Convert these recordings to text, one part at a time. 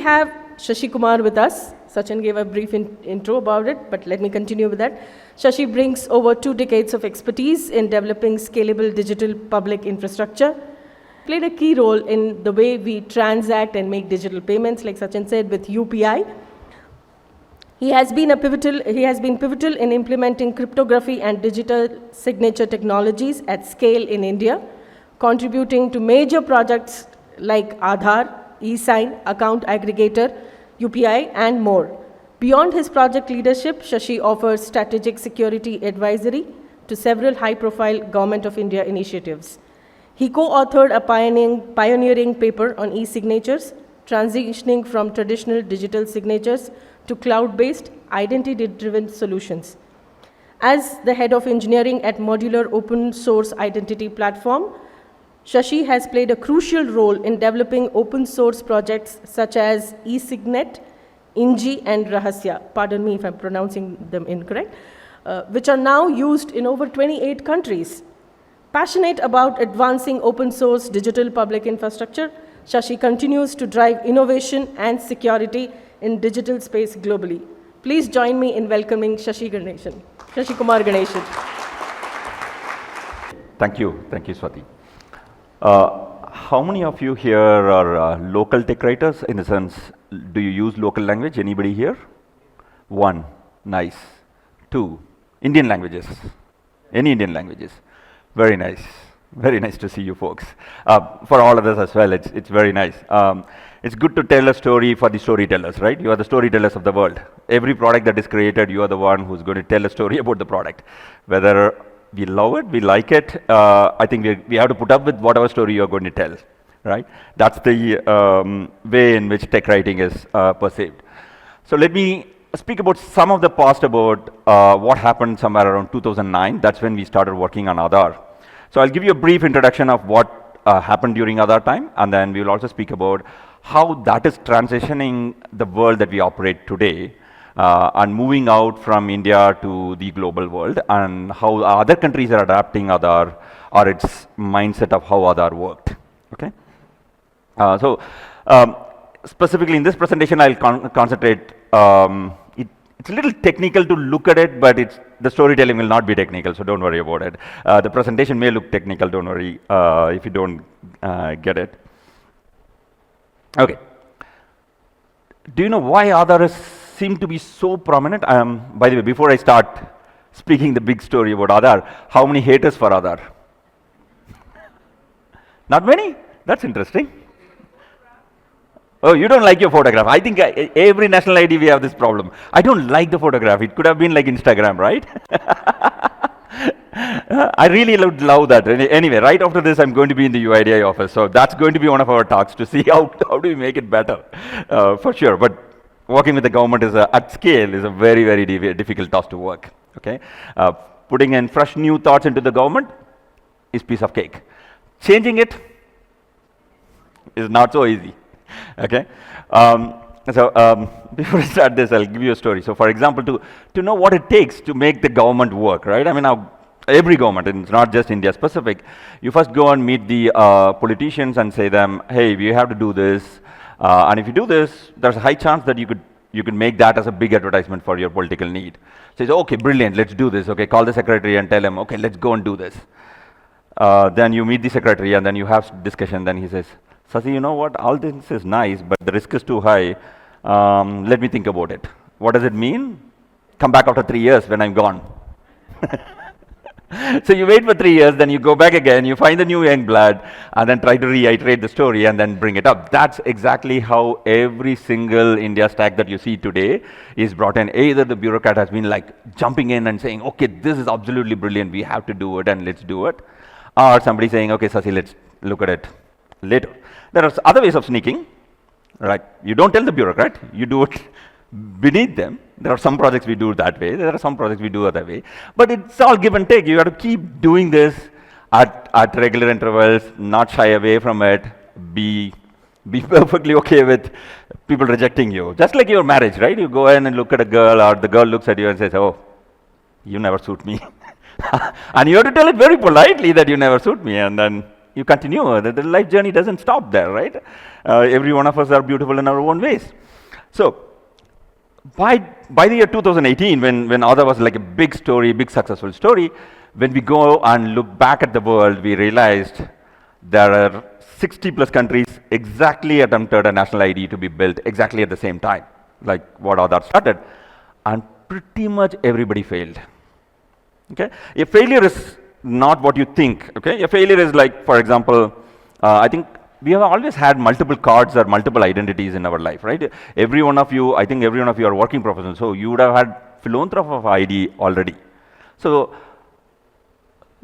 have Sasikumar with us. Sachin gave a brief intro about it, but let me continue with that. Shashi brings over 2 decades of expertise in developing scalable digital public infrastructure. Played a key role in the way we transact and make digital payments, like Sachin said, with UPI. He has been pivotal in implementing cryptography and digital signature technologies at scale in India, contributing to major projects like Aadhaar, e-sign, account aggregator, UPI, and more. Beyond his project leadership, Shashi offers strategic security advisory to several high-profile Government of India initiatives. He co-authored a pioneering paper on e-signatures, transitioning from traditional digital signatures to cloud-based, identity-driven solutions. As the head of engineering at Modular Open Source Identity Platform, Shashi has played a crucial role in developing open source projects such as eSignet, Inji, and Rahasya, pardon me if I'm pronouncing them incorrect, which are now used in over 28 countries. Passionate about advancing open source digital public infrastructure, Shashi continues to drive innovation and security in digital space globally. Please join me in welcoming Sasikumar Ganesan. Thank you, Swati. How many of you here are local tech writers? In the sense, do you use local language? Anybody here? 1, nice. 2, Indian languages. Any Indian languages? Very nice. Very nice to see you folks. For all of us as well, it's very nice. It's good to tell a story for the storytellers, right? You are the storytellers of the world. Every product that is created, you are the one who's going to tell a story about the product. Whether we love it, we like it, I think we have to put up with whatever story you're going to tell, right? That's the way in which tech writing is perceived. So let me speak about some of the past about what happened somewhere around 2009. That's when we started working on Aadhaar. So I'll give you a brief introduction of what happened during Aadhaar time, and then we will also speak about how that is transitioning the world that we operate today and moving out from India to the global world, and how other countries are adapting Aadhaar or its mindset of how Aadhaar worked. Okay. Specifically in this presentation, I'll concentrate. It's a little technical to look at it, but the storytelling will not be technical, so don't worry about it. The presentation may look technical, don't worry if you don't get it. Okay. Do you know why Aadhaar seem to be so prominent? By the way, before I start speaking the big story about Aadhaar, how many haters for Aadhaar? Not many? That's interesting. Oh, you don't like your photograph. I think every national ID we have this problem. I don't like the photograph. It could have been like Instagram, right? I really would love that. Anyway, right after this, I'm going to be in the UIDI office. So that's going to be one of our talks to see how do we make it better, for sure. But working with the government at scale is a very, very difficult task to work. Okay, putting in fresh new thoughts into the government is piece of cake. Changing it is not so easy. Okay, before I start this, I'll give you a story. So, for example, to know what it takes to make the government work, right? I mean, now every government, and it's not just India specific. You first go and meet the politicians and say them, hey, we have to do this, and if you do this, there's a high chance that you could make that as a big advertisement for your political need. So, okay, brilliant, let's do this. Okay, call the secretary and tell him, okay, let's go and do this. Then you meet the secretary and then you have discussion. Then he says, Sasi, you know what, all this is nice, but the risk is too high. Let me think about it. What does it mean? Come back after 3 years when I'm gone. So you wait for 3 years, then you go back again, you find the new young blood, and then try to reiterate the story and then bring it up. That's exactly how every single India stack that you see today is brought in. Either the bureaucrat has been like jumping in and saying, okay, this is absolutely brilliant, we have to do it and let's do it. Or somebody saying, okay, Sasi, let's look at it later. There are other ways of sneaking, right? You don't tell the bureaucrat, you do it beneath them. There are some projects we do that way, there are some projects we do other way. But it's all give and take. You have to keep doing this at regular intervals, not shy away from it, be perfectly okay with people rejecting you. Just like your marriage, right? You go in and look at a girl, or the girl looks at you and says, oh, you never suit me. And you have to tell it very politely that you never suit me, and then you continue. The life journey doesn't stop there, right? Every one of us are beautiful in our own ways. So, by the year 2018, when Aadhaar was like a big story, big successful story, when we go and look back at the world, we realized there are 60 plus countries exactly attempted a national ID to be built exactly at the same time, like what Aadhaar started, and pretty much everybody failed. Okay, a failure is not what you think. Okay, a failure is like, for example, I think we have always had multiple cards or multiple identities in our life, right? Every one of you, I think every one of you are working professionals, so you would have had philanthropy of ID already. So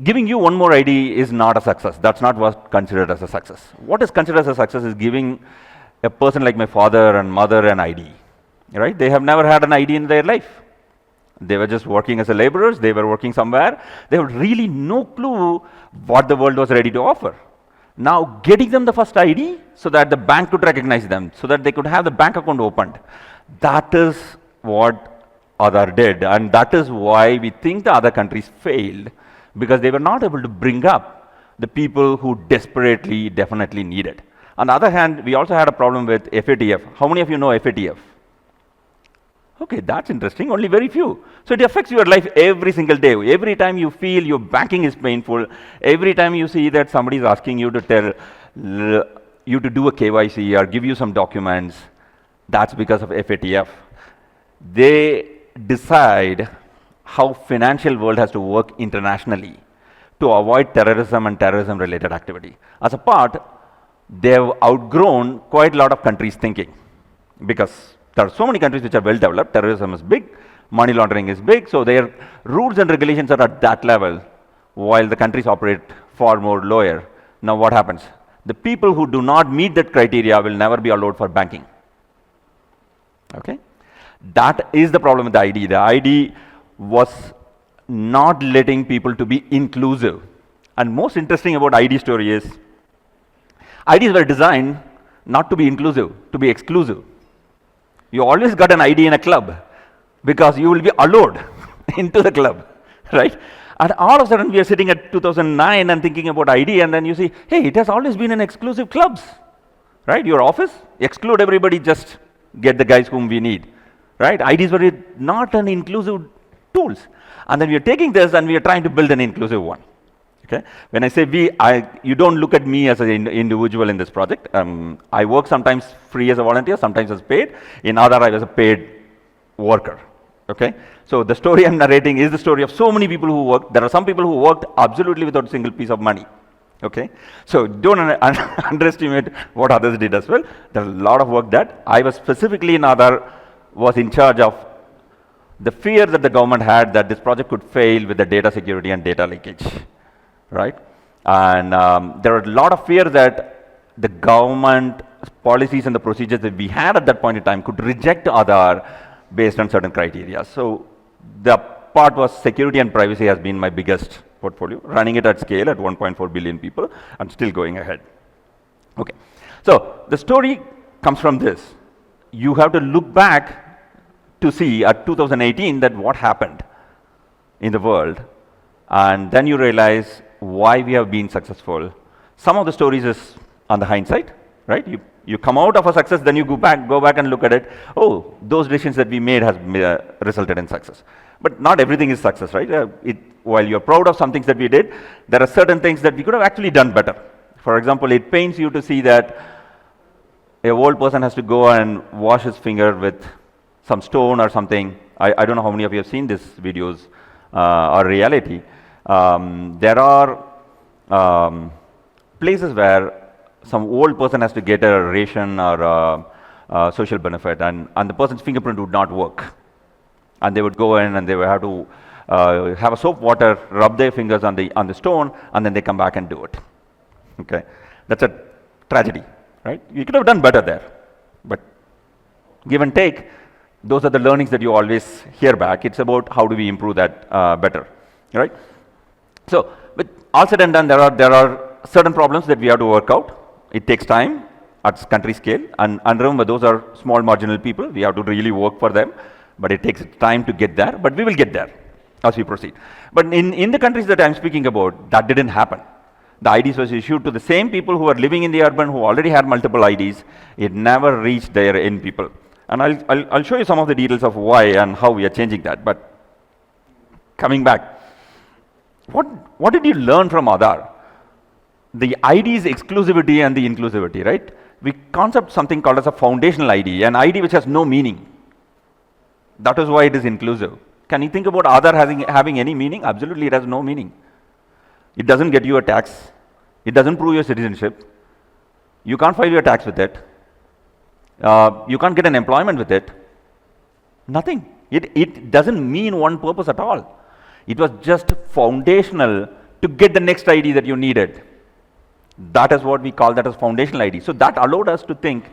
giving you one more ID is not a success. That's not what's considered as a success. What is considered as a success is giving a person like my father and mother an ID, right? They have never had an ID in their life. They were just working as a laborers. They were working somewhere. They had really no clue what the world was ready to offer. Now getting them the first ID so that the bank could recognize them, so that they could have the bank account opened. That is what Aadhaar did, and that is why we think the other countries failed, because they were not able to bring up the people who desperately, definitely need it. On the other hand, we also had a problem with FATF. How many of you know FATF? Okay, that's interesting, only very few. So it affects your life every single day. Every time you feel your banking is painful, every time you see that somebody is asking you to tell you to do a KYC or give you some documents, that's because of FATF. They decide how financial world has to work internationally to avoid terrorism and terrorism related activity. As a part, they've outgrown quite a lot of countries' thinking, because there are so many countries which are well developed. Terrorism is big, money laundering is big, so their rules and regulations are at that level, while the countries operate far more lower. Now what happens? The people who do not meet that criteria will never be allowed for banking. Okay? That is the problem with the ID. The ID was not letting people to be inclusive. And most interesting about ID story is, IDs were designed not to be inclusive, to be exclusive. You always got an ID in a club because you will be allowed into the club, right? And all of a sudden we are sitting at 2009 and thinking about ID, and then you see, hey, it has always been an exclusive clubs, right? Your office, exclude everybody, just get the guys whom we need, right? IDs were not an inclusive tools. And then we are taking this and we are trying to build an inclusive one. Okay? When I say we, you don't look at me as an individual in this project. I work sometimes free as a volunteer, sometimes as paid. In Aadhaar, I was a paid worker. Okay? So the story I'm narrating is the story of so many people who worked. There are some people who worked absolutely without a single piece of money. Okay? So don't underestimate what others did as well. There's a lot of work that I was specifically in Aadhaar was in charge of the fear that the government had that this project could fail with the data security and data leakage. Right? And there are a lot of fear that the government policies and the procedures that we had at that point in time could reject Aadhaar based on certain criteria. So the part was security and privacy has been my biggest portfolio, running it at scale at 1.4 billion people and still going ahead. Okay. So the story comes from this. You have to look back to see at 2018 that what happened in the world, and then you realize why we have been successful. Some of the stories is on the hindsight, right? You come out of a success, then you go back and look at it. Oh, those decisions that we made has resulted in success. But not everything is success, right? While you're proud of some things that we did, there are certain things that we could have actually done better. For example, it pains you to see that a old person has to go and wash his finger with some stone or something. I don't know how many of you have seen these videos or reality. There are places where some old person has to get a ration or a social benefit, and the person's fingerprint would not work. And they would go in and they would have to have a soap water, rub their fingers on the stone, and then they come back and do it. Okay, that's a tragedy, right? You could have done better there, but give and take, those are the learnings that you always hear back. It's about how do we improve that better, right? So, with all said and done, there are certain problems that we have to work out. It takes time at country scale, and remember, those are small marginal people. We have to really work for them, but it takes time to get there, but we will get there as we proceed. But in the countries that I'm speaking about, that didn't happen. The IDs was issued to the same people who were living in the urban who already had multiple IDs. It never reached their end people. And I'll show you some of the details of why and how we are changing that. But coming back, what did you learn from Aadhaar? The ID's exclusivity and the inclusivity, right? We concept something called as a foundational ID, an ID which has no meaning. That is why it is inclusive. Can you think about Aadhaar having any meaning? Absolutely, it has no meaning. It doesn't get you a tax. It doesn't prove your citizenship. You can't file your tax with it. You can't get an employment with it. Nothing. It doesn't mean one purpose at all. It was just foundational to get the next ID that you needed. That is what we call that as foundational ID. So that allowed us to think,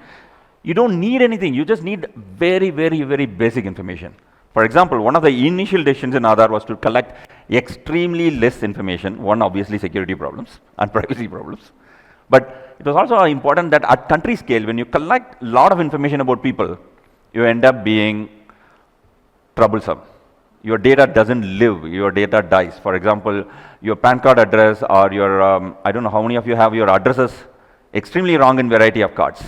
you don't need anything. You just need very, very, very basic information. For example, one of the initial decisions in Aadhaar was to collect extremely less information. One, obviously, security problems and privacy problems. But it was also important that at country scale, when you collect a lot of information about people, you end up being troublesome. Your data doesn't live, your data dies. For example, your PAN card address or your, I don't know how many of you have your addresses extremely wrong in variety of cards,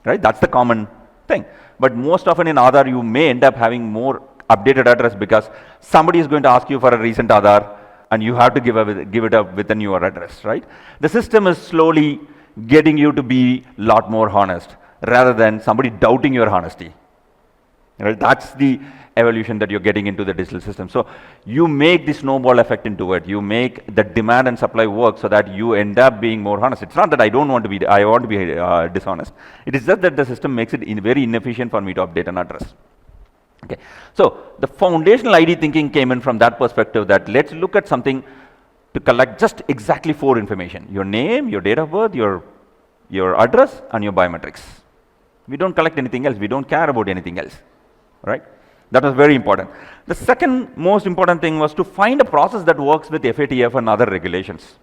right? That's the common thing. But most often in Aadhaar, you may end up having more updated address because somebody is going to ask you for a recent Aadhaar and you have to give it up with a newer address, right? The system is slowly getting you to be a lot more honest rather than somebody doubting your honesty. Right? That's the evolution that you're getting into the digital system. So you make the snowball effect into it. You make the demand and supply work so that you end up being more honest. It's not that I want to be dishonest. It is just that the system makes it very inefficient for me to update an address. Okay. So the foundational ID thinking came in from that perspective that let's look at something to collect just exactly 4 information. Your name, your date of birth, your address, and your biometrics. We don't collect anything else. We don't care about anything else. Right? That was very important. The second most important thing was to find a process that works with FATF and other regulations.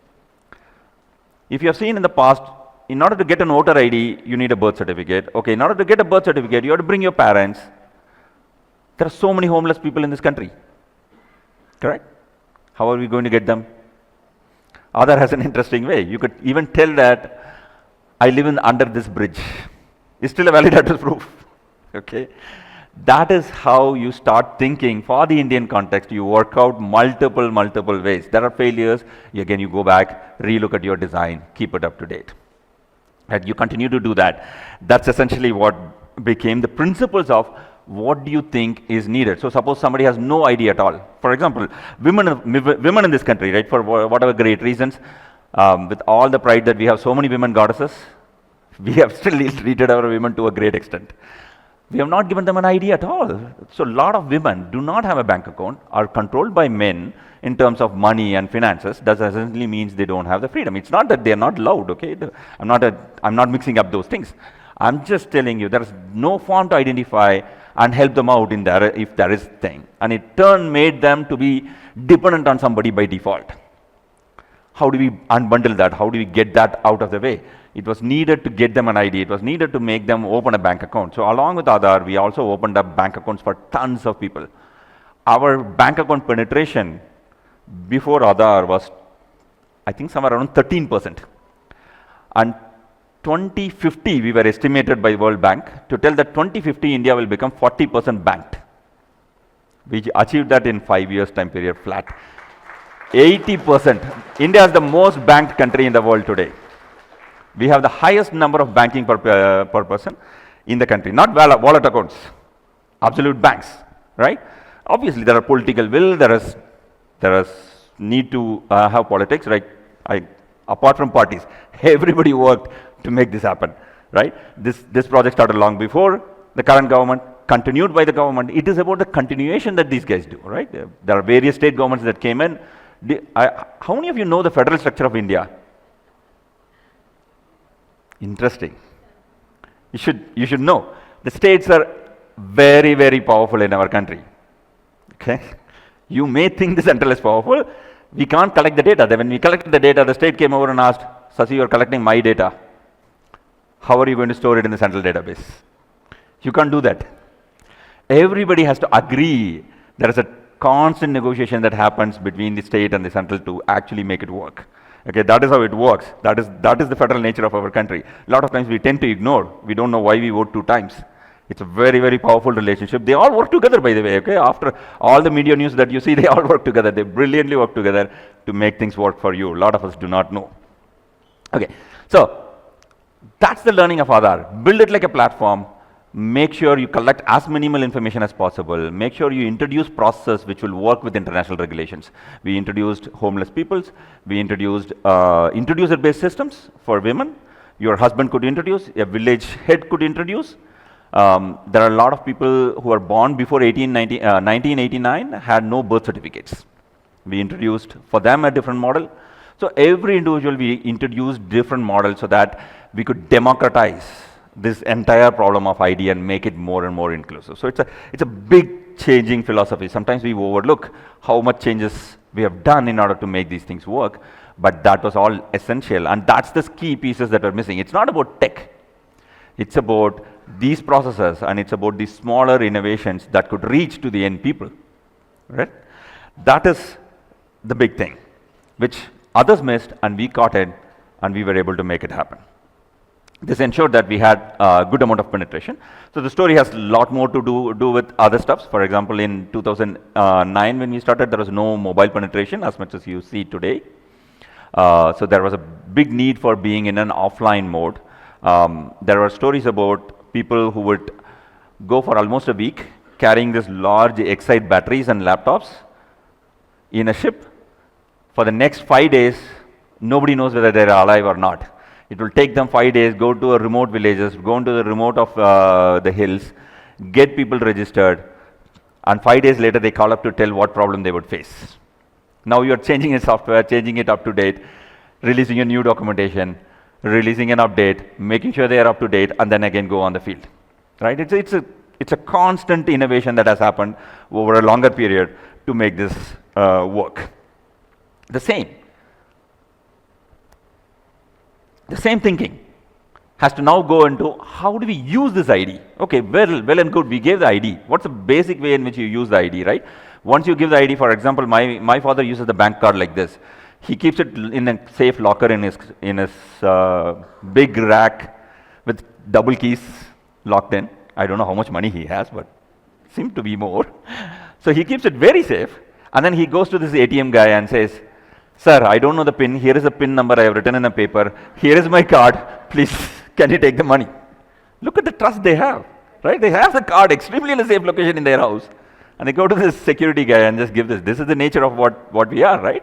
If you have seen in the past, in order to get an voter ID, you need a birth certificate. Okay, in order to get a birth certificate, you have to bring your parents. There are so many homeless people in this country. Correct? How are we going to get them? Aadhaar has an interesting way. You could even tell that I live under this bridge. It's still a valid address proof. Okay? That is how you start thinking for the Indian context. You work out multiple ways. There are failures. Again, you go back, relook at your design, keep it up to date. And you continue to do that. That's essentially what became the principles of what do you think is needed. So suppose somebody has no idea at all. For example, women in this country, right, for whatever great reasons, with all the pride that we have so many women goddesses, we have still treated our women to a great extent. We have not given them an ID at all. So a lot of women do not have a bank account, are controlled by men in terms of money and finances. That essentially means they don't have the freedom. It's not that they are not allowed, okay? I'm not mixing up those things. I'm just telling you there is no form to identify and help them out in there if there is thing. And it made them to be dependent on somebody by default. How do we unbundle that? How do we get that out of the way? It was needed to get them an ID. It was needed to make them open a bank account. So along with Aadhaar, we also opened up bank accounts for tons of people. Our bank account penetration before Aadhaar was, I think, somewhere around 13%. And 2050, we were estimated by World Bank to tell that 2050, India will become 40% banked. We achieved that in 5 years time period flat. 80%. India is the most banked country in the world today. We have the highest number of banking per person in the country, not wallet accounts, absolute banks, right? Obviously, there are political will, there is need to have politics, right? Apart from parties, everybody worked to make this happen, right? This project started long before the current government, continued by the government. It is about the continuation that these guys do, right? There are various state governments that came in. How many of you know the federal structure of India? Interesting. You should know. The states are very, very powerful in our country. Okay? You may think the central is powerful. We can't collect the data. When we collected the data, the state came over and asked, Sasi, you're collecting my data. How are you going to store it in the central database? You can't do that. Everybody has to agree. There is a constant negotiation that happens between the state and the central to actually make it work. Okay, that is how it works. That is the federal nature of our country. A lot of times we tend to ignore. We don't know why we vote 2 times. It's a very, very powerful relationship. They all work together, by the way, okay? After all the media news that you see, they all work together. They brilliantly work together to make things work for you. A lot of us do not know. Okay, so that's the learning of Aadhaar. Build it like a platform. Make sure you collect as minimal information as possible. Make sure you introduce processes which will work with international regulations. We introduced homeless peoples. We introduced introducer-based systems for women. Your husband could introduce, a village head could introduce. There are a lot of people who are born before 1989 had no birth certificates. We introduced for them a different model. So every individual we introduced different models so that we could democratize this entire problem of ID and make it more and more inclusive. So it's a big changing philosophy. Sometimes we overlook how much changes we have done in order to make these things work, but that was all essential, and that's the key pieces that are missing. It's not about tech. It's about these processes, and it's about these smaller innovations that could reach to the end people, right? That is the big thing, which others missed, and we caught it, and we were able to make it happen. This ensured that we had a good amount of penetration. So the story has a lot more to do with other stuff. For example, in 2009 when we started, there was no mobile penetration as much as you see today. So there was a big need for being in an offline mode. There were stories about people who would go for almost a week carrying this large Excite batteries and laptops in a ship. For the next 5 days, nobody knows whether they're alive or not. It will take them 5 days, go to a remote villages, go into the remote of the hills, get people registered, and 5 days later they call up to tell what problem they would face. Now you're changing the software, changing it up to date, releasing a new documentation, releasing an update, making sure they are up to date, and then again go on the field. Right? It's a constant innovation that has happened over a longer period to make this work. The same thinking has to now go into how do we use this ID? Okay, well and good, we gave the ID. What's the basic way in which you use the ID, right? Once you give the ID, for example, my father uses the bank card like this. He keeps it in a safe locker in his big rack with double keys locked in. I don't know how much money he has, but seems to be more. So he keeps it very safe, and then he goes to this ATM guy and says, "Sir, I don't know the PIN. Here is a PIN number I have written in a paper. Here is my card. Please, can you take the money?" Look at the trust they have, right? They have the card extremely in a safe location in their house, and they go to this security guy and just give this. This is the nature of what we are, right?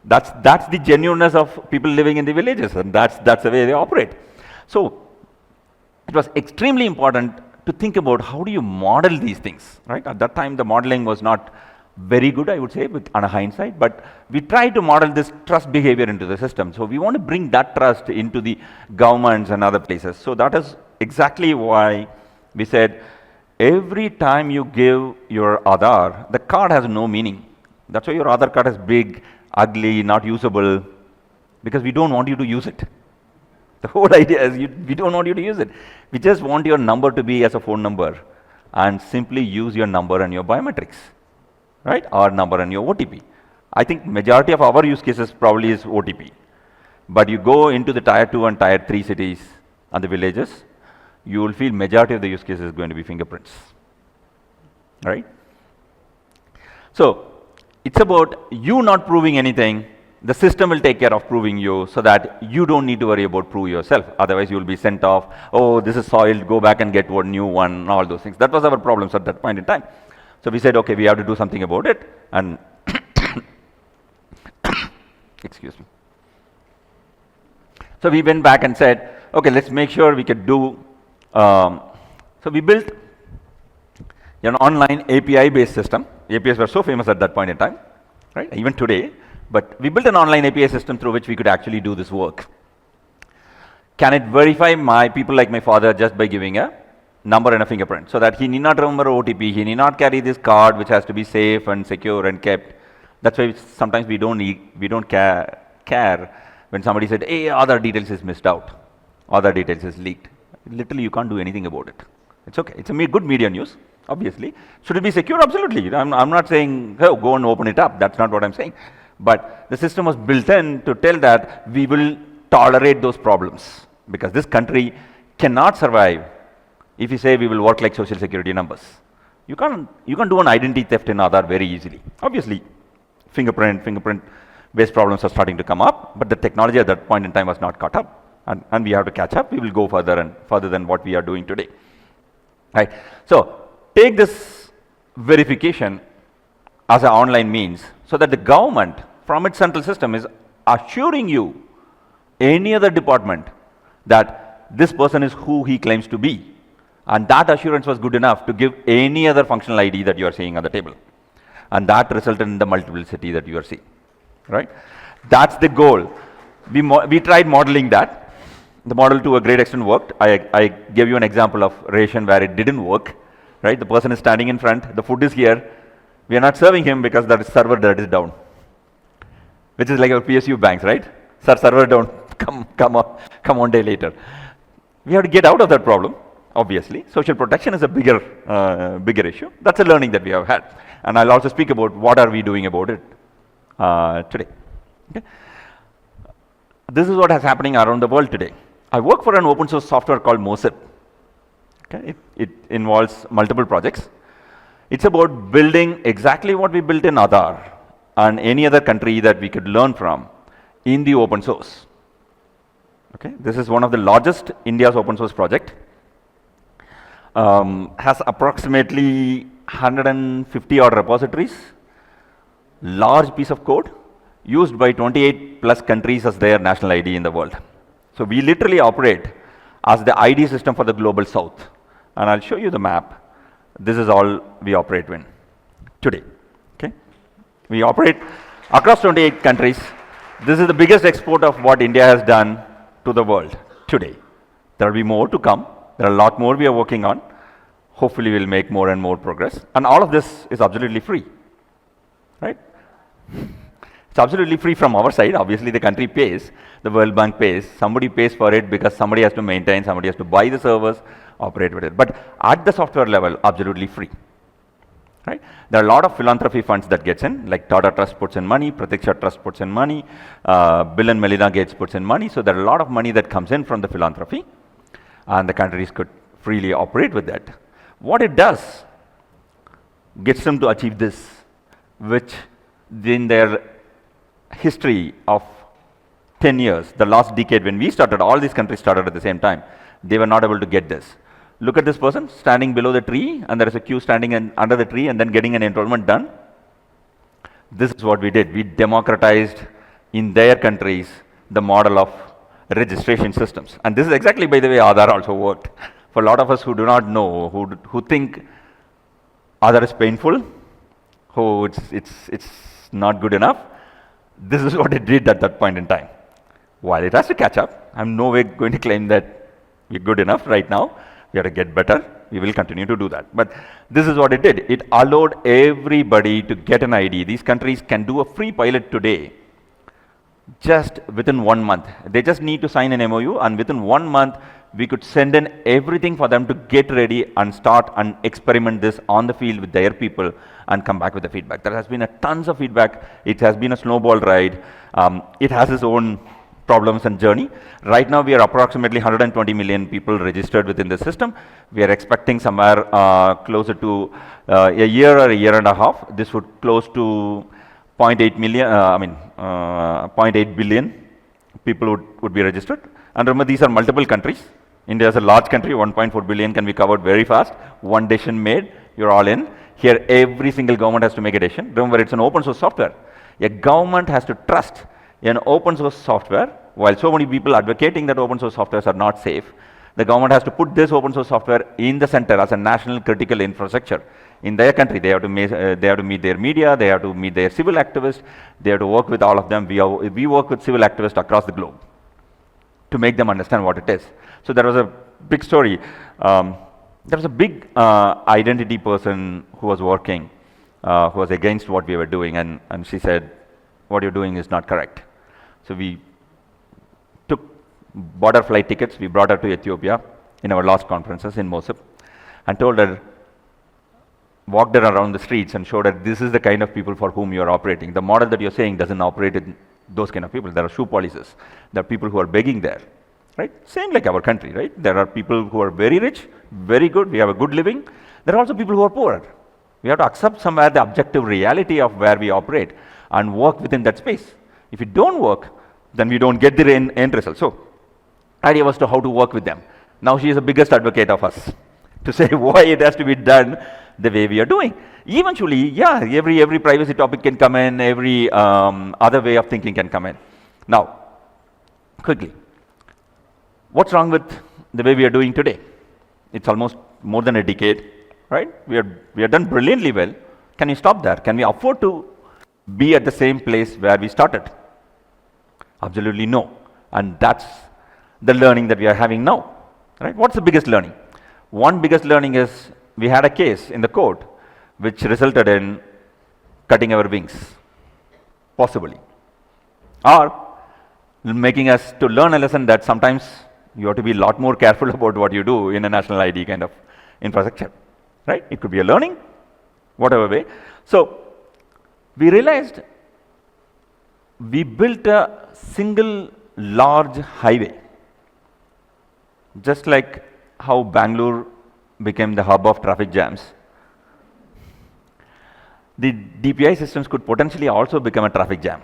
That's the genuineness of people living in the villages, and that's the way they operate. So it was extremely important to think about how do you model these things, right? At that time, the modeling was not very good, I would say, on a hindsight, but we try to model this trust behavior into the system. So we want to bring that trust into the governments and other places. So that is exactly why we said, every time you give your Aadhaar, the card has no meaning. That's why your Aadhaar card is big, ugly, not usable, because we don't want you to use it. The whole idea is we don't want you to use it. We just want your number to be as a phone number, and simply use your number and your biometrics. Right? Our number and your OTP. I think majority of our use cases probably is OTP. But you go into the tier 2 and tier 3 cities and the villages, you will feel majority of the use cases is going to be fingerprints. Right? So it's about you not proving anything. The system will take care of proving you so that you don't need to worry about prove yourself. Otherwise you will be sent off. Oh, this is soiled, go back and get one new one, all those things. That was our problems at that point in time. So we said, okay, we have to do something about it, and excuse me. So we went back and said, okay, let's make sure we could do. So we built an online API-based system. APIs were so famous at that point in time, right? Even today. But we built an online API system through which we could actually do this work. Can it verify my people like my father just by giving a number and a fingerprint, so that he need not remember OTP, he need not carry this card which has to be safe and secure and kept. That's why sometimes we don't care when somebody said, hey, other details is missed out, other details is leaked. Literally you can't do anything about it. It's okay, it's a good media news, obviously. Should it be secure? Absolutely. I'm not saying, oh, go and open it up. That's not what I'm saying. But the system was built in to tell that we will tolerate those problems because this country cannot survive if you say we will work like social security numbers. You can't do an identity theft in Aadhaar very easily. Obviously, fingerprint-based problems are starting to come up, but the technology at that point in time was not caught up. And we have to catch up. We will go further and further than what we are doing today. Right? So take this verification as an online means so that the government from its central system is assuring you, any other department, that this person is who he claims to be. And that assurance was good enough to give any other functional ID that you are seeing on the table. And that resulted in the multiplicity that you are seeing. Right? That's the goal. We tried modeling that. The model to a great extent worked. I gave you an example of ration where it didn't work. Right? The person is standing in front, the food is here. We are not serving him because that server that is down. Which is like our PSU banks, right? Sir, server down, come one day later. We have to get out of that problem, obviously. Social protection is a bigger issue. That's a learning that we have had. And I'll also speak about what are we doing about it today. Okay? This is what is happening around the world today. I work for an open source software called MOSIP. Okay? It involves multiple projects. It's about building exactly what we built in Aadhaar and any other country that we could learn from in the open source. Okay? This is one of the largest India's open source project. Has approximately 150 odd repositories, large piece of code, used by 28 plus countries as their national ID in the world. So we literally operate as the ID system for the global south. And I'll show you the map. This is all we operate in today. Okay? We operate across 28 countries. This is the biggest export of what India has done to the world today. There will be more to come. There are a lot more we are working on. Hopefully we'll make more and more progress. And all of this is absolutely free. Right? It's absolutely free from our side. Obviously the country pays, the World Bank pays, somebody pays for it because somebody has to maintain, somebody has to buy the servers, operate with it. But at the software level, absolutely free. Right? There are a lot of philanthropy funds that gets in, like Tata Trust puts in money, Pratiksha Trust puts in money, Bill and Melinda Gates puts in money. So there are a lot of money that comes in from the philanthropy, and the countries could freely operate with that. What it does gets them to achieve this, which in their history of 10 years, the last decade when we started, all these countries started at the same time, they were not able to get this. Look at this person standing below the tree, and there is a queue standing under the tree and then getting an enrollment done. This is what we did. We democratized in their countries the model of registration systems. And this is exactly, by the way, Aadhaar also worked. For a lot of us who do not know, who think Aadhaar is painful, who it's not good enough, this is what it did at that point in time. While it has to catch up, I'm no way going to claim that we're good enough right now. We have to get better. We will continue to do that. But this is what it did. It allowed everybody to get an ID. These countries can do a free pilot today, just within 1 month. They just need to sign an MOU, and within 1 month, we could send in everything for them to get ready and start and experiment this on the field with their people and come back with the feedback. There has been a tons of feedback. It has been a snowball ride. It has its own problems and journey. Right now, we are approximately 120 million people registered within the system. We are expecting somewhere closer to a year or a year and a half. This would close to 0.8 billion people would be registered. And remember, these are multiple countries. India is a large country, 1.4 billion can be covered very fast. One decision made, you're all in. Here, every single government has to make a decision. Remember, it's an open source software. A government has to trust in open source software. While so many people advocating that open source softwares are not safe, the government has to put this open source software in the center as a national critical infrastructure. In their country, they have to meet their media, they have to meet their civil activists, they have to work with all of them. We work with civil activists across the globe to make them understand what it is. So there was a big story. There was a big identity person who was working, who was against what we were doing, and she said, what you're doing is not correct. So we took border flight tickets, we brought her to Ethiopia in our last conferences in MOSIP, and told her, walked around the streets and showed that this is the kind of people for whom you are operating. The model that you're saying doesn't operate in those kind of people. There are shoe policies. There are people who are begging there, right? Same like our country, right? There are people who are very rich, very good, we have a good living. There are also people who are poor. We have to accept somewhere the objective reality of where we operate and work within that space. If we don't work, then we don't get the end result. So, idea was to how to work with them. Now she is the biggest advocate of us to say why it has to be done the way we are doing. Eventually, yeah, every privacy topic can come in, every other way of thinking can come in. Now, quickly, what's wrong with the way we are doing today? It's almost more than a decade, right? We are done brilliantly well. Can we stop there? Can we afford to be at the same place where we started? Absolutely no. And that's the learning that we are having now, right? What's the biggest learning? One biggest learning is we had a case in the court which resulted in cutting our wings, possibly, or making us to learn a lesson that sometimes you have to be a lot more careful about what you do in a national ID kind of infrastructure, right? It could be a learning, whatever way. So we realized we built a single large highway, just like how Bangalore became the hub of traffic jams. The DPI systems could potentially also become a traffic jam.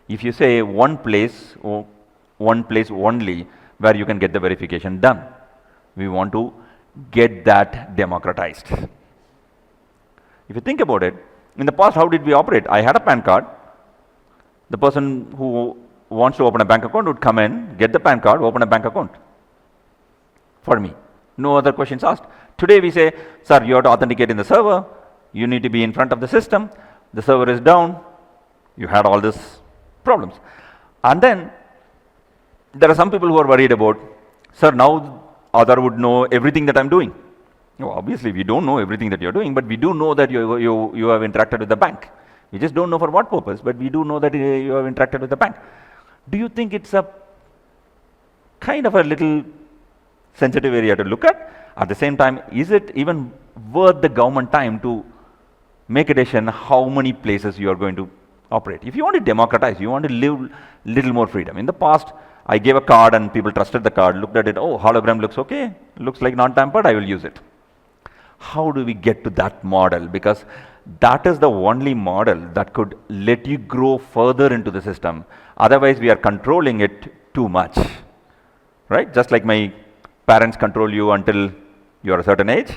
If you say one place or one place only where you can get the verification done, we want to get that democratized. If you think about it, in the past, how did we operate? I had a PAN card. The person who wants to open a bank account would come in, get the PAN card, open a bank account for me. No other questions asked. Today we say, sir, you have to authenticate in the server. You need to be in front of the system. The server is down. You had all these problems. And then there are some people who are worried about, sir, now Aadhaar would know everything that I'm doing. Obviously, we don't know everything that you're doing, but we do know that you have interacted with the bank. We just don't know for what purpose, but we do know that you have interacted with the bank. Do you think it's a kind of a little sensitive area to look at? At the same time, is it even worth the government time to make a decision how many places you are going to operate? If you want to democratize, you want to live little more freedom. In the past, I gave a card and people trusted the card, looked at it, oh, hologram looks okay, looks like non-tampered, I will use it. How do we get to that model? Because that is the only model that could let you grow further into the system. Otherwise, we are controlling it too much, right? Just like my parents control you until you are a certain age.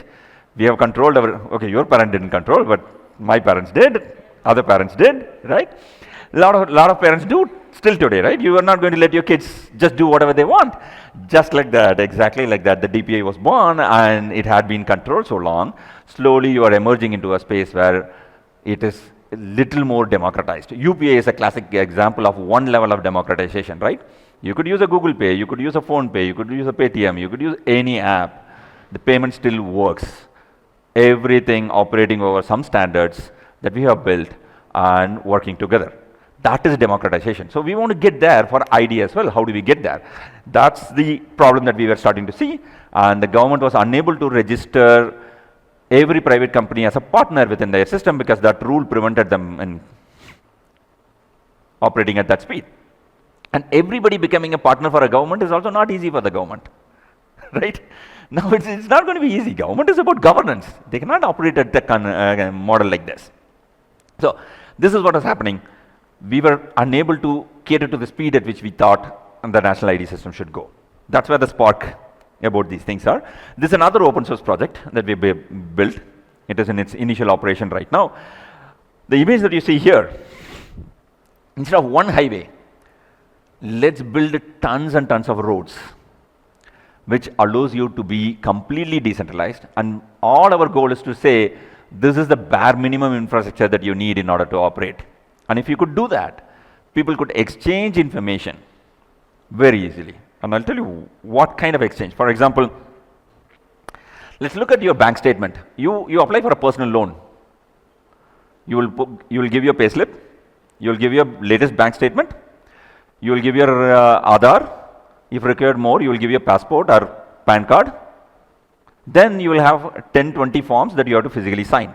We have controlled okay, your parent didn't control, but my parents did, other parents did, right? A lot of parents do still today, right? You are not going to let your kids just do whatever they want. Just like that, exactly like that, the DPA was born and it had been controlled so long. Slowly you are emerging into a space where it is a little more democratized. UPA is a classic example of one level of democratization, right? You could use a Google Pay, you could use a Phone Pay, you could use a Paytm, you could use any app. The payment still works. Everything operating over some standards that we have built and working together. That is democratization. So we want to get there for ID as well. How do we get there? That's the problem that we were starting to see. And the government was unable to register every private company as a partner within their system because that rule prevented them in operating at that speed. And everybody becoming a partner for a government is also not easy for the government, right? Now it's not going to be easy. Government is about governance. They cannot operate at the model like this. So this is what is happening. We were unable to cater to the speed at which we thought the national ID system should go. That's where the spark about these things are. This is another open source project that we built. It is in its initial operation right now. The image that you see here, instead of one highway, let's build tons and tons of roads, which allows you to be completely decentralized. And all our goal is to say, this is the bare minimum infrastructure that you need in order to operate. And if you could do that, people could exchange information very easily. And I'll tell you what kind of exchange. For example, let's look at your bank statement. You apply for a personal loan. You will give your payslip. You will give your latest bank statement. You will give your Aadhaar. If required more, you will give your passport or PAN card. Then you will have 10, 20 forms that you have to physically sign,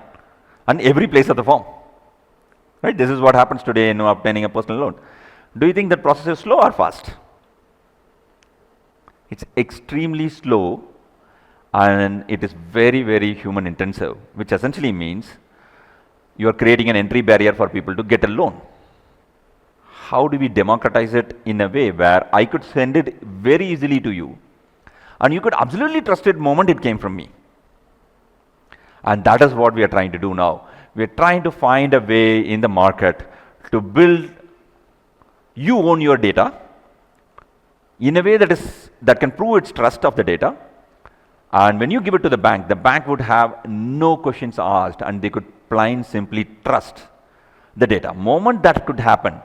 and every place of the form. Right? This is what happens today in obtaining a personal loan. Do you think that process is slow or fast? It's extremely slow, and it is very, very human intensive, which essentially means you are creating an entry barrier for people to get a loan. How do we democratize it in a way where I could send it very easily to you, and you could absolutely trust it the moment it came from me? And that is what we are trying to do now. We are trying to find a way in the market to build, you own your data in a way that can prove its trust of the data. And when you give it to the bank would have no questions asked, and they could plain simply trust the data. Moment that could happen,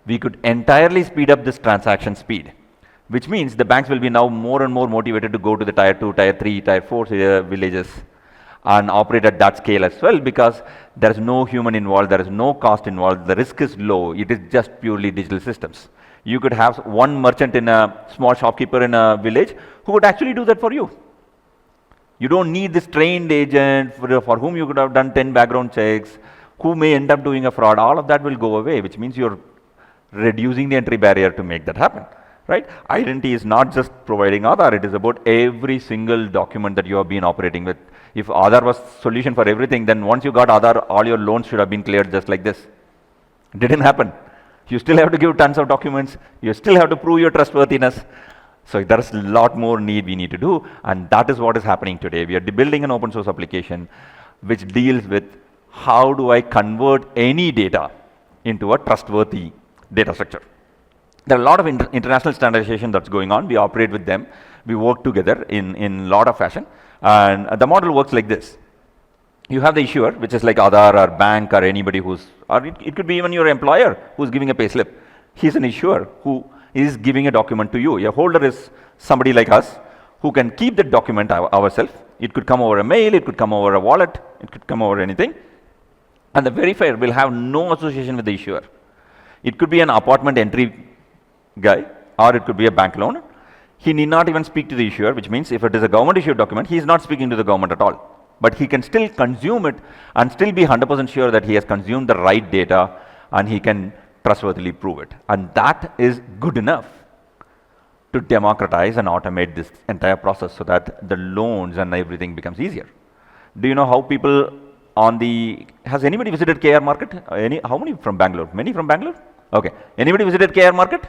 we could entirely speed up this transaction speed, which means the banks will be now more and more motivated to go to the tier 2, tier 3, tier 4 villages and operate at that scale as well, because there is no human involved, there is no cost involved, the risk is low, it is just purely digital systems. You could have one merchant in a small shopkeeper in a village who would actually do that for you. You don't need this trained agent for whom you could have done 10 background checks, who may end up doing a fraud. All of that will go away, which means you're reducing the entry barrier to make that happen. Right? Identity is not just providing Aadhaar, it is about every single document that you have been operating with. If Aadhaar was solution for everything, then once you got Aadhaar, all your loans should have been cleared just like this. It didn't happen. You still have to give tons of documents, you still have to prove your trustworthiness. So there is a lot more need we need to do, and that is what is happening today. We are building an open source application which deals with how do I convert any data into a trustworthy data structure. There are a lot of international standardization that's going on. We operate with them. We work together in a lot of fashion. And the model works like this. You have the issuer, which is like Aadhaar or bank or anybody or it could be even your employer who's giving a payslip. He's an issuer who is giving a document to you. A holder is somebody like us who can keep the document ourselves. It could come over a mail, it could come over a wallet, it could come over anything. And the verifier will have no association with the issuer. It could be an apartment entry guy, or it could be a bank loan. He need not even speak to the issuer, which means if it is a government issued document, he is not speaking to the government at all. But he can still consume it and still be 100% sure that he has consumed the right data, and he can trustworthily prove it. And that is good enough to democratize and automate this entire process so that the loans and everything becomes easier. Do you know how people has anybody visited KR market? How many from Bangalore? Many from Bangalore? Okay. Anybody visited KR market?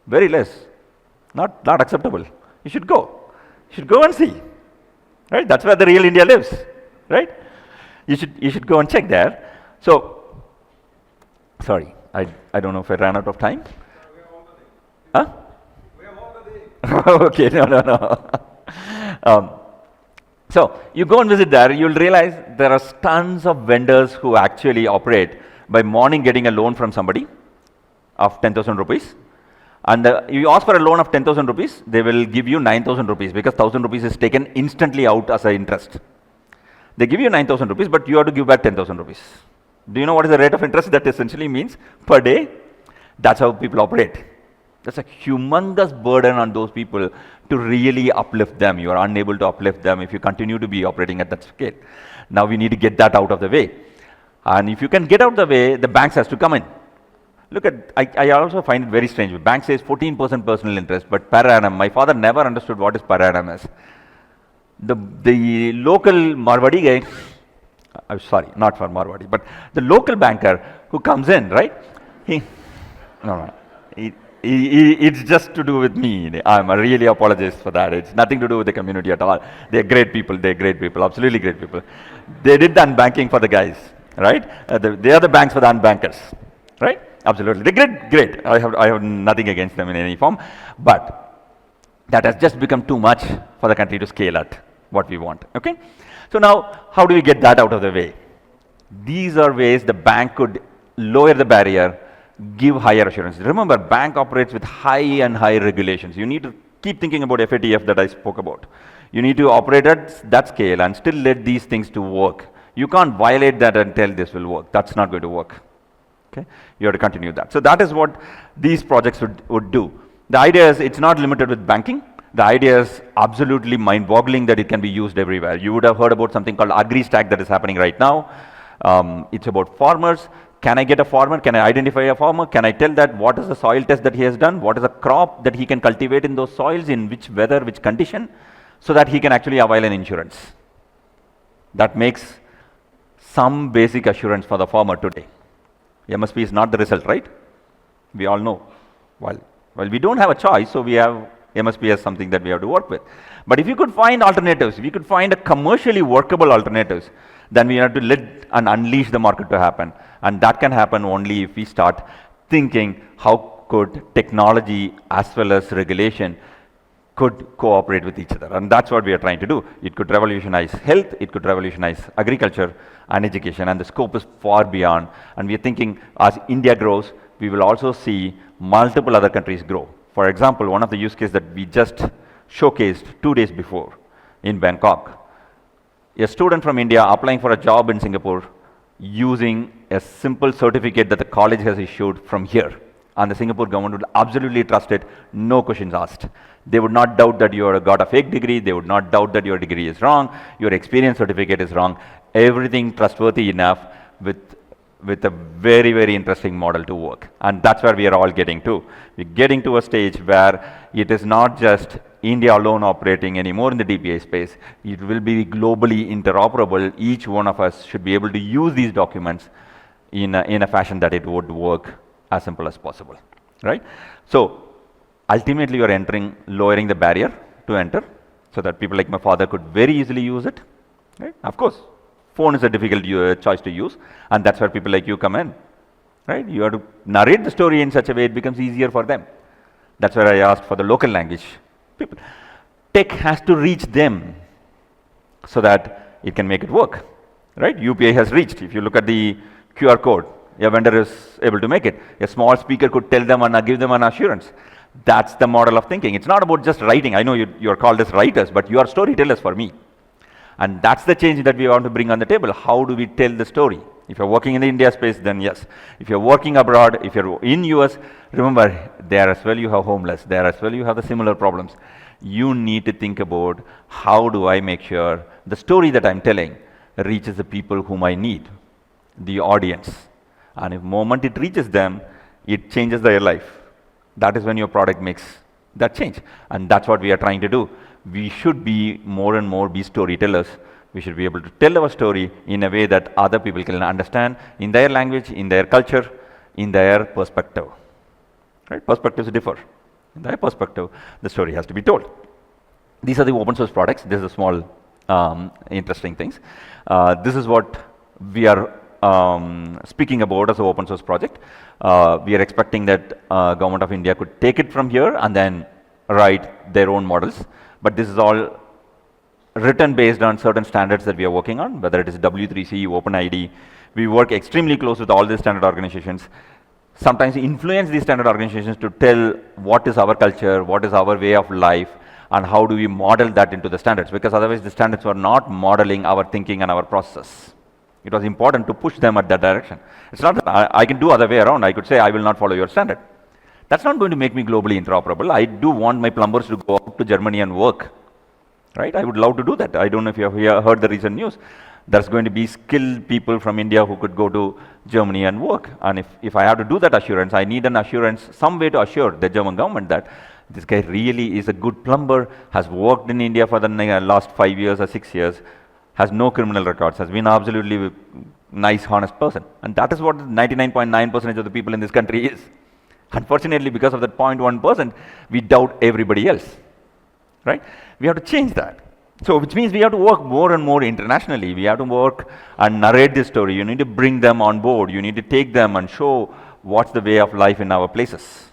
Very less. Not acceptable. You should go. You should go and see. Right? That's where the real India lives. Right? You should go and check there. So, sorry, I don't know if I ran out of time. We have all the day. Huh? We have all the day. Okay, no. So you go and visit there, you'll realize there are tons of vendors who actually operate by morning getting a loan from somebody of 10,000 rupees. And you ask for a loan of 10,000 rupees, they will give you 9,000 rupees because 1,000 rupees is taken instantly out as an interest. They give you 9,000 rupees, but you have to give back 10,000 rupees. Do you know what is the rate of interest that essentially means per day? That's how people operate. That's a humongous burden on those people to really uplift them. You are unable to uplift them if you continue to be operating at that scale. Now we need to get that out of the way. And if you can get out of the way, the banks has to come in. Look at, I also find it very strange. The bank says 14% personal interest, but per annum, my father never understood what is per annum is. The local Marwadi guy, I'm sorry, not for Marwadi, but the local banker who comes in, right? It's just to do with me. I'm really apologize for that. It's nothing to do with the community at all. They're great people, absolutely great people. They did the unbanking for the guys, right? They are the banks for the unbankers, right? Absolutely. They're great. I have nothing against them in any form, but that has just become too much for the country to scale at what we want, okay? So now, how do we get that out of the way? These are ways the bank could lower the barrier, give higher assurance. Remember, bank operates with high regulations. You need to keep thinking about FATF that I spoke about. You need to operate at that scale and still let these things to work. You can't violate that and tell this will work. That's not going to work. Okay? You have to continue that. So that is what these projects would do. The idea is it's not limited with banking. The idea is absolutely mind-boggling that it can be used everywhere. You would have heard about something called AgriStack that is happening right now. It's about farmers. Can I get a farmer? Can I identify a farmer? Can I tell that what is the soil test that he has done? What is the crop that he can cultivate in those soils, in which weather, which condition, so that he can actually avail an insurance? That makes some basic assurance for the farmer today. MSP is not the result, right? We all know. Well, we don't have a choice, so we have MSP as something that we have to work with. But if you could find alternatives, if you could find a commercially workable alternatives, then we have to let and unleash the market to happen. And that can happen only if we start thinking how could technology as well as regulation could cooperate with each other. And that's what we are trying to do. It could revolutionize health, it could revolutionize agriculture and education, and the scope is far beyond. And we are thinking as India grows, we will also see multiple other countries grow. For example, one of the use cases that we just showcased 2 days before in Bangkok, a student from India applying for a job in Singapore using a simple certificate that the college has issued from here. And the Singapore government would absolutely trust it, no questions asked. They would not doubt that you have got a fake degree, they would not doubt that your degree is wrong, your experience certificate is wrong, everything trustworthy enough with a very, very interesting model to work. And that's where we are all getting to. We're getting to a stage where it is not just India alone operating anymore in the DPI space. It will be globally interoperable. Each one of us should be able to use these documents in a fashion that it would work as simple as possible, right? So ultimately, you are lowering the barrier to enter so that people like my father could very easily use it, right? Of course, phone is a difficult choice to use, and that's where people like you come in, right? You have to narrate the story in such a way it becomes easier for them. That's where I asked for the local language people. Tech has to reach them so that it can make it work, right? UPI has reached. If you look at the QR code, a vendor is able to make it. A small speaker could tell them and give them an assurance. That's the model of thinking. It's not about just writing. I know you're called as writers, but you are storytellers for me. And that's the change that we want to bring on the table. How do we tell the story? If you're working in the India space, then yes. If you're working abroad, if you're in US, remember, there as well you have homeless. There as well you have the similar problems. You need to think about how do I make sure the story that I'm telling reaches the people whom I need, the audience. And if the moment it reaches them, it changes their life. That is when your product makes that change. And that's what we are trying to do. We should be more and more be storytellers. We should be able to tell our story in a way that other people can understand in their language, in their culture, in their perspective. Right? Perspectives differ. In their perspective, the story has to be told. These are the open source products. This is a small interesting things. This is what we are speaking about as an open source project. We are expecting that Government of India could take it from here and then write their own models. But this is all written based on certain standards that we are working on, whether it is W3C, OpenID. We work extremely close with all these standard organizations. Sometimes influence these standard organizations to tell what is our culture, what is our way of life, and how do we model that into the standards, because otherwise the standards were not modeling our thinking and our process. It was important to push them at that direction. It's not that I can do other way around. I could say I will not follow your standard. That's not going to make me globally interoperable. I do want my plumbers to go out to Germany and work, right? I would love to do that. I don't know if you have heard the recent news. There's going to be skilled people from India who could go to Germany and work. And if I have to do that assurance, I need an assurance, some way to assure the German government that this guy really is a good plumber, has worked in India for the last 5 years or 6 years, has no criminal records, has been absolutely nice, honest person. And that is what 99.9% of the people in this country is. Unfortunately, because of that 0.1%, we doubt everybody else, right? We have to change that. So, which means we have to work more and more internationally. We have to work and narrate this story. You need to bring them on board. You need to take them and show what's the way of life in our places.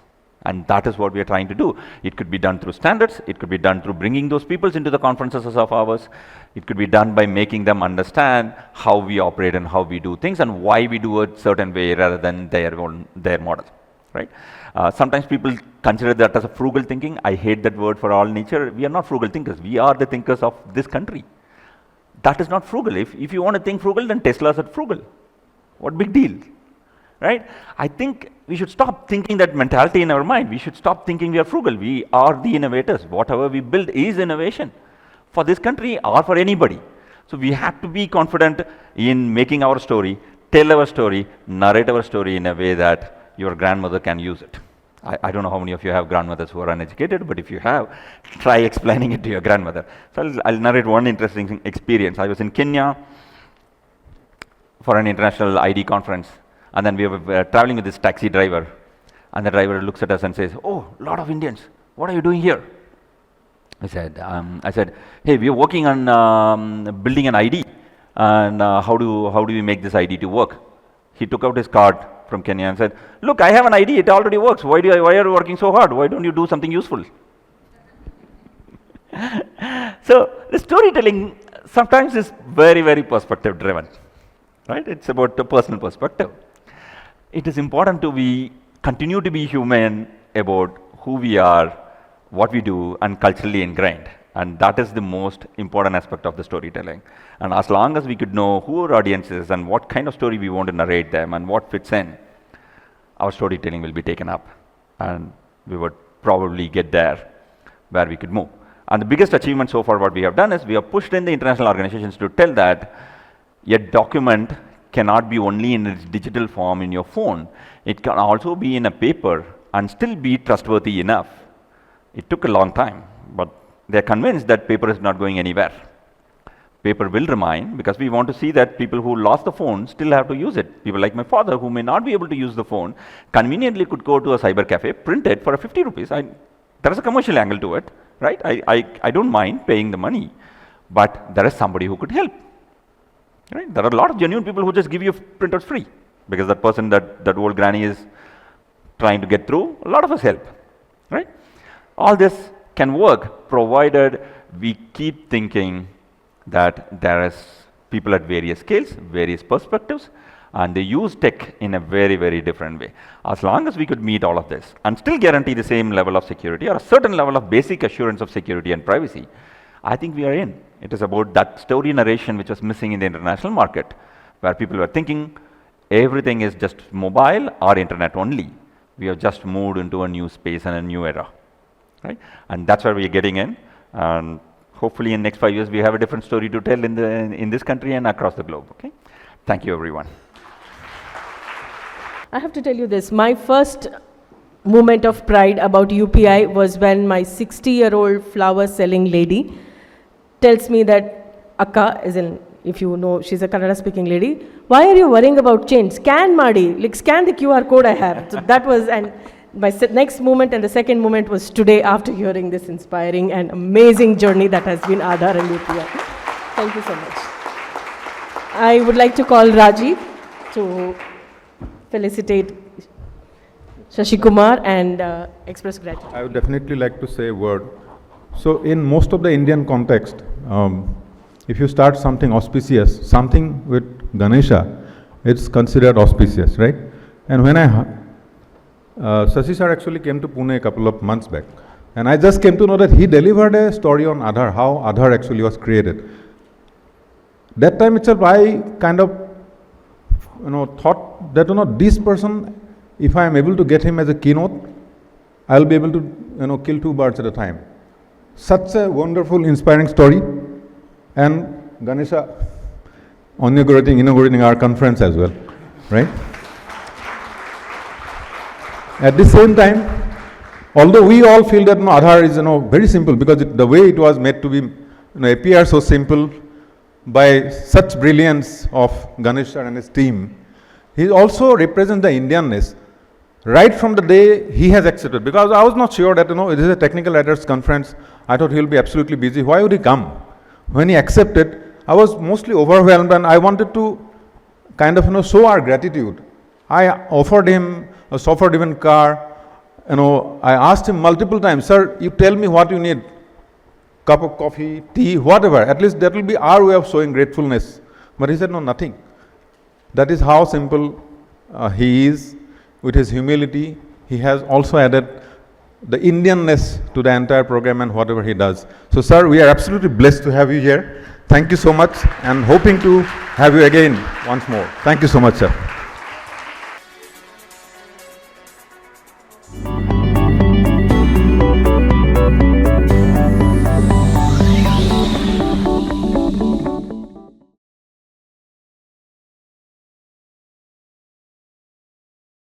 And that is what we are trying to do. It could be done through standards. It could be done through bringing those peoples into the conferences of ours. It could be done by making them understand how we operate and how we do things and why we do it a certain way rather than their model. Right? Sometimes people consider that as a frugal thinking. I hate that word for all nature. We are not frugal thinkers. We are the thinkers of this country. That is not frugal. If you want to think frugal, then Teslas are frugal. What big deal? right? I think we should stop thinking that mentality in our mind. We should stop thinking we are frugal. We are the innovators. Whatever we build is innovation for this country or for anybody. So we have to be confident in making our story, tell our story, narrate our story in a way that your grandmother can use it. I don't know how many of you have grandmothers who are uneducated, but if you have, try explaining it to your grandmother. So I'll narrate one interesting experience. I was in Kenya for an international ID conference, and then we were traveling with this taxi driver, and the driver looks at us and says, "Oh, a lot of Indians. What are you doing here?" I said, "Hey, we are working on building an ID, and how do we make this ID to work?" He took out his card from Kenya and said, "Look, I have an ID. It already works. Why are you working so hard? Why don't you do something useful?" So the storytelling sometimes is very, very perspective driven, right? It's about the personal perspective. It is important to continue to be human about who we are, what we do, and culturally ingrained. And that is the most important aspect of the storytelling. And as long as we could know who our audience is and what kind of story we want to narrate them and what fits in, our storytelling will be taken up. And we would probably get there where we could move. And the biggest achievement so far what we have done is we have pushed in the international organizations to tell that a document cannot be only in its digital form in your phone. It can also be in a paper and still be trustworthy enough. It took a long time, but they're convinced that paper is not going anywhere. Paper will remain because we want to see that people who lost the phone still have to use it. People like my father who may not be able to use the phone conveniently could go to a cyber cafe, print it for 50 rupees. There is a commercial angle to it, right? I don't mind paying the money, but there is somebody who could help. Right? There are a lot of genuine people who just give you printouts free because that person, that old granny is trying to get through. A lot of us help, right? All this can work provided we keep thinking that there is people at various scales, various perspectives, and they use tech in a very, very different way. As long as we could meet all of this and still guarantee the same level of security or a certain level of basic assurance of security and privacy, I think we are in. It is about that story narration which was missing in the international market, where people were thinking everything is just mobile or internet only. We have just moved into a new space and a new era, right? And that's where we are getting in. And hopefully in the next 5 years, we have a different story to tell in this country and across the globe, okay? Thank you, everyone. I have to tell you this. My first moment of pride about UPI was when my 60-year-old flower-selling lady tells me that Akka, as in, if you know, she's a Kannada-speaking lady, why are you worrying about change? Scan Madi, like scan the QR code I have. So that was, and my next moment and the second moment was today after hearing this inspiring and amazing journey that has been Aadhaar and UPI. Thank you so much. I would like to call Rajiv to felicitate Sasikumar and express gratitude. I would definitely like to say a word. So in most of the Indian context, if you start something auspicious, something with Ganesha, it's considered auspicious, right? And when Sashi sir actually came to Pune a couple of months back, and I just came to know that he delivered a story on Aadhaar, how Aadhaar actually was created. That time itself, I kind of, thought that, this person, if I am able to get him as a keynote, I'll be able to, kill two birds at a time. Such a wonderful, inspiring story. And Ganesha inaugurating our conference as well, right? At the same time, although we all feel that Aadhaar is very simple because the way it was made to be appear so simple by such brilliance of Ganesha and his team, he also represents the Indianness right from the day he has accepted. Because I was not sure that it is a technical writers conference. I thought he'll be absolutely busy. Why would he come? When he accepted, I was mostly overwhelmed and I wanted to kind of show our gratitude. I offered him a software-driven car. I asked him multiple times, sir, you tell me what you need. Cup of coffee, tea, whatever. At least that will be our way of showing gratefulness. But he said, no, nothing. That is how simple he is. With his humility, he has also added the Indianness to the entire program and whatever he does. So, sir, we are absolutely blessed to have you here. Thank you so much and hoping to have you again once more. Thank you so much, sir.